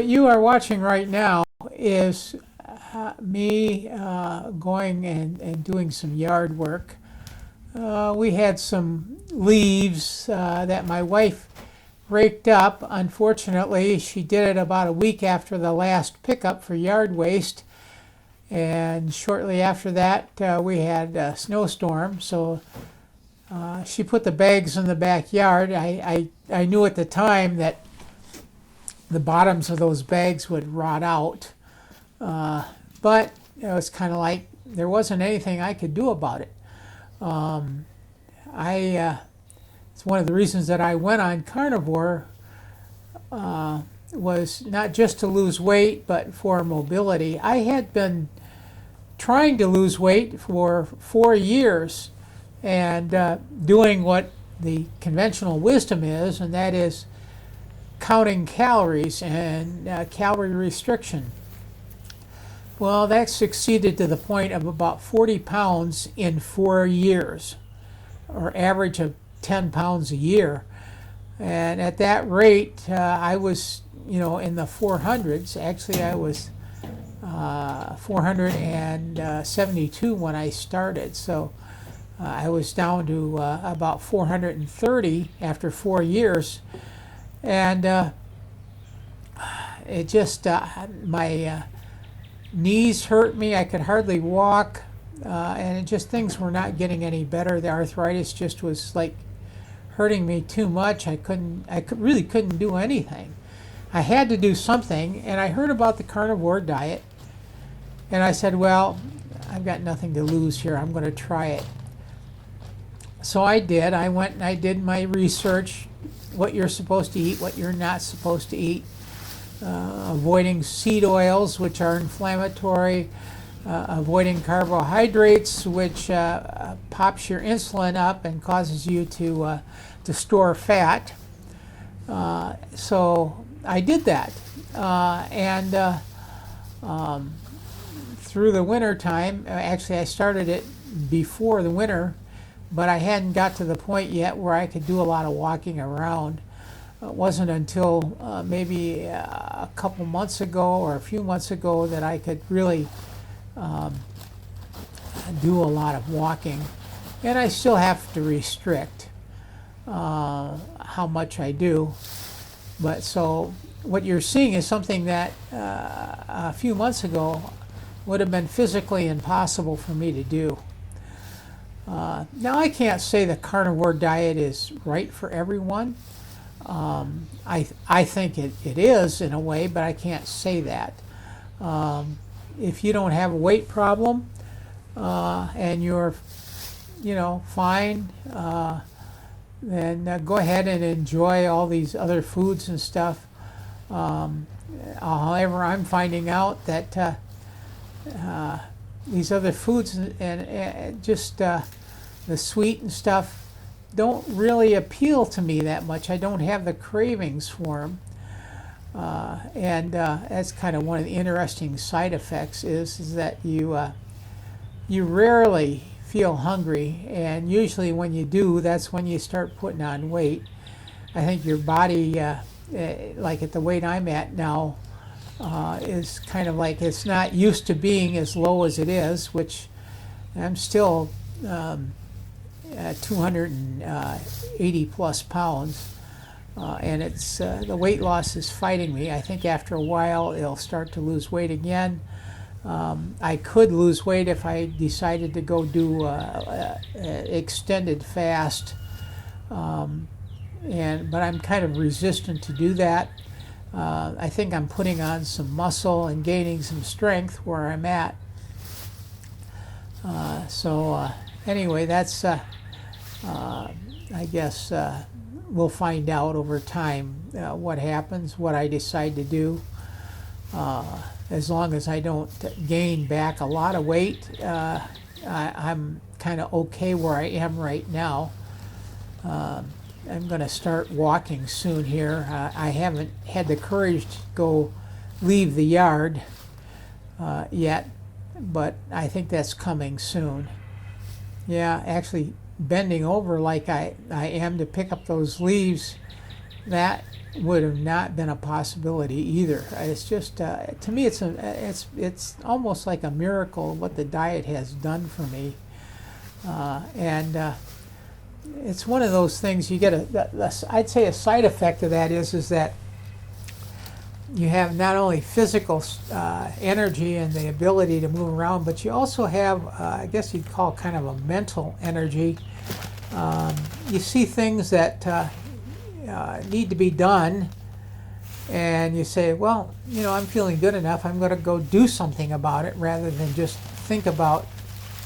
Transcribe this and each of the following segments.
What you are watching right now is me going and doing some yard work. We had some leaves that my wife raked up. Unfortunately, she did it about a week after the last pickup for yard waste. And shortly after that, we had a snowstorm. So she put the bags in the backyard. I knew at the time that the bottoms of those bags would rot out. But it was kind of like there wasn't anything I could do about it. It's one of the reasons that I went on carnivore was not just to lose weight, but for mobility. I had been trying to lose weight for 4 years and doing what the conventional wisdom is, and that is counting calories and calorie restriction. Well, that succeeded to the point of about 40 pounds in 4 years, or average of 10 pounds a year. And at that rate, I was, in the 400s. Actually, I was 472 when I started. So I was down to about 430 after 4 years. And it just, my knees hurt me. I could hardly walk. And it just, things were not getting any better. The arthritis just was like hurting me too much. I really couldn't do anything. I had to do something, and I heard about the carnivore diet, and I said, well, I've got nothing to lose here. I'm going to try it. So I did. I went and I did my research, what you're supposed to eat, what you're not supposed to eat, avoiding seed oils, which are inflammatory, avoiding carbohydrates, which pops your insulin up and causes you to store fat. So I did that, and through the winter time, actually I started it before the winter, but I hadn't got to the point yet where I could do a lot of walking around. It wasn't until maybe a couple months ago or a few months ago that I could really do a lot of walking, and I still have to restrict how much I do. But so what you're seeing is something that a few months ago would have been physically impossible for me to do. Now, I can't say the carnivore diet is right for everyone. I think it is in a way, but I can't say that. If you don't have a weight problem and you're, fine, then go ahead and enjoy all these other foods and stuff. However, I'm finding out that these other foods and just the sweet and stuff don't really appeal to me that much. I don't have the cravings for them. And that's kind of one of the interesting side effects is that you rarely feel hungry, and usually when you do, that's when you start putting on weight. I think your body, like at the weight I'm at now, is kind of like it's not used to being as low as it is, which I'm still 280 plus pounds. And it's the weight loss is fighting me. I think after a while it'll start to lose weight again. I could lose weight if I decided to go do extended fast, but I'm kind of resistant to do that. I think I'm putting on some muscle and gaining some strength where I'm at. Anyway, that's I guess we'll find out over time what happens, what I decide to do. As long as I don't gain back a lot of weight, I'm kind of okay where I am right now. I'm going to start walking soon here. I haven't had the courage to go leave the yard yet, but I think that's coming soon. Yeah, actually bending over like I am to pick up those leaves that would have not been a possibility either. It's just to me, it's almost like a miracle what the diet has done for me, and it's one of those things you get I'd say a side effect of that is that you have not only physical energy and the ability to move around, but you also have, I guess you'd call kind of a mental energy. You see things that need to be done, and you say, well, I'm feeling good enough, I'm going to go do something about it, rather than just think about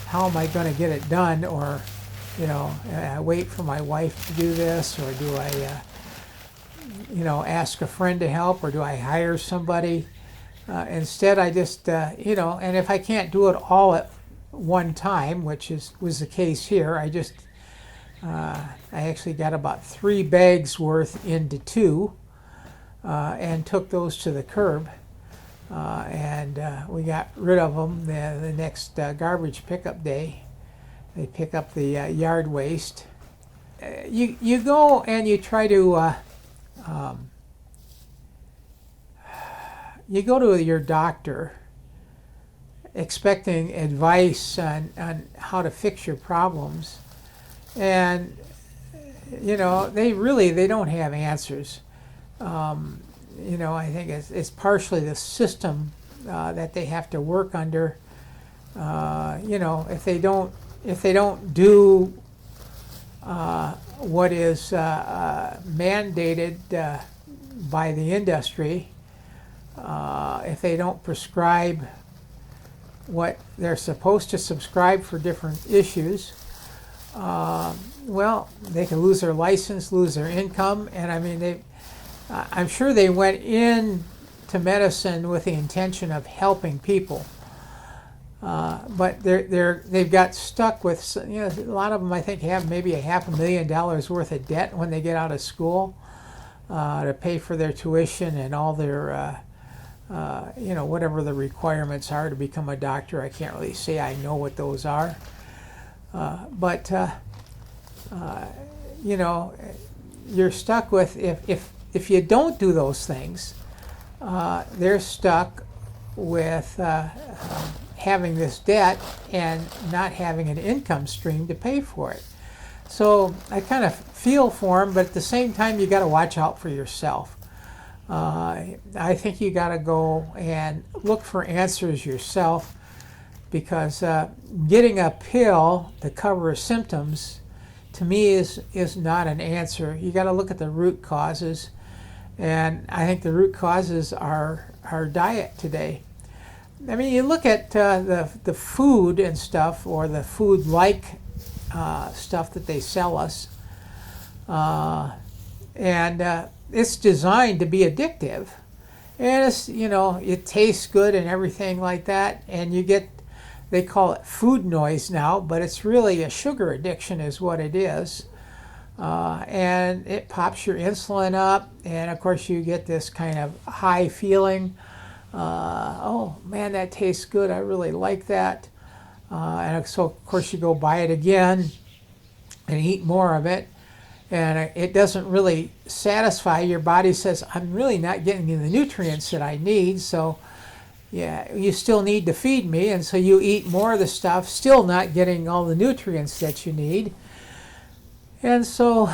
how am I going to get it done, or, I wait for my wife to do this, or do I ask a friend to help, or do I hire somebody? Instead, I just, and if I can't do it all at one time, which was the case here, I actually got about 3 bags worth into 2, and took those to the curb, and we got rid of them the next garbage pickup day. They pick up the yard waste. You go and you try to you go to your doctor expecting advice on how to fix your problems, and they don't have answers. I think it's partially the system that they have to work under. If they don't do what is mandated by the industry, if they don't prescribe what they're supposed to subscribe for different issues, well, they can lose their license, lose their income, and I mean, I'm sure they went into medicine with the intention of helping people. But they've got stuck with, a lot of them I think have maybe $500,000 worth of debt when they get out of school to pay for their tuition and all their, whatever the requirements are to become a doctor. I can't really say I know what those are. But you're stuck with, if you don't do those things, they're stuck with having this debt and not having an income stream to pay for it. So I kind of feel for them, but at the same time, you got to watch out for yourself. I think you got to go and look for answers yourself, because getting a pill to cover symptoms, to me, is not an answer. You got to look at the root causes, and I think the root causes are our diet today. I mean, you look at the food and stuff, or the food-like stuff that they sell us, and it's designed to be addictive, and it's, it tastes good and everything like that, and you get, they call it food noise now, but it's really a sugar addiction is what it is, and it pops your insulin up, and of course you get this kind of high feeling. Oh man, that tastes good, I really like that, and so of course you go buy it again and eat more of it, and it doesn't really satisfy. Your body says, I'm really not getting the nutrients that I need, so yeah, you still need to feed me, and so you eat more of the stuff, still not getting all the nutrients that you need. And so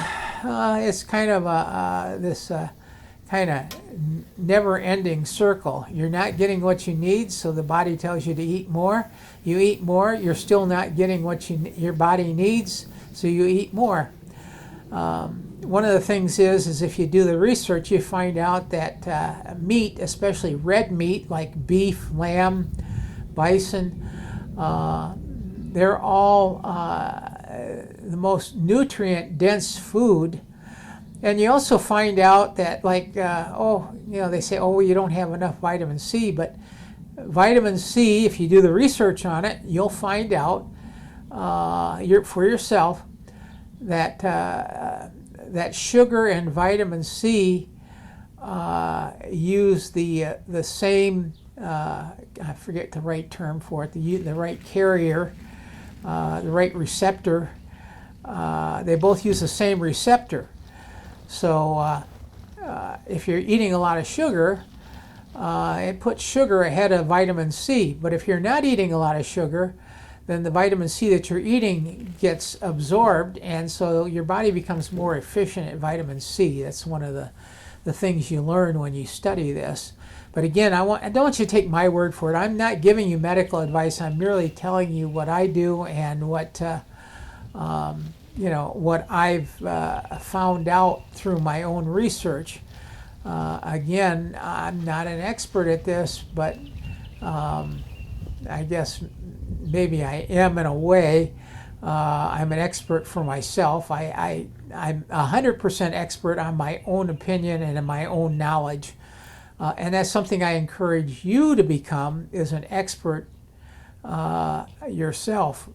it's kind of this kind of never-ending circle. You're not getting what you need, so the body tells you to eat more. You eat more, you're still not getting what your body needs, so you eat more. One of the things is if you do the research, you find out that meat, especially red meat like beef, lamb, bison, they're all the most nutrient-dense food. And you also find out that, like, they say, oh, you don't have enough vitamin C, but vitamin C, if you do the research on it, you'll find out for yourself that that sugar and vitamin C use the same, I forget the right term for it, the right carrier, the right receptor. They both use the same receptor. So if you're eating a lot of sugar, it puts sugar ahead of vitamin C. But if you're not eating a lot of sugar, then the vitamin C that you're eating gets absorbed, and so your body becomes more efficient at vitamin C. That's one of the things you learn when you study this. But again, I don't want you to take my word for it. I'm not giving you medical advice. I'm merely telling you what I do and what what I've found out through my own research. Again, I'm not an expert at this, but I guess maybe I am in a way. I'm an expert for myself. I'm 100% expert on my own opinion and in my own knowledge. And that's something I encourage you to become, is an expert yourself.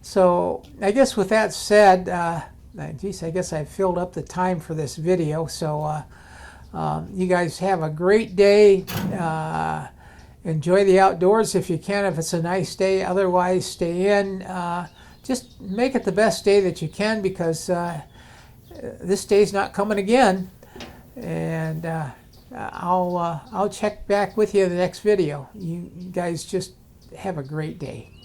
So I guess with that said, geez, I guess I filled up the time for this video. So you guys have a great day. Enjoy the outdoors if you can, if it's a nice day. Otherwise, stay in. Just make it the best day that you can, because this day's not coming again. And I'll check back with you in the next video. You guys just have a great day.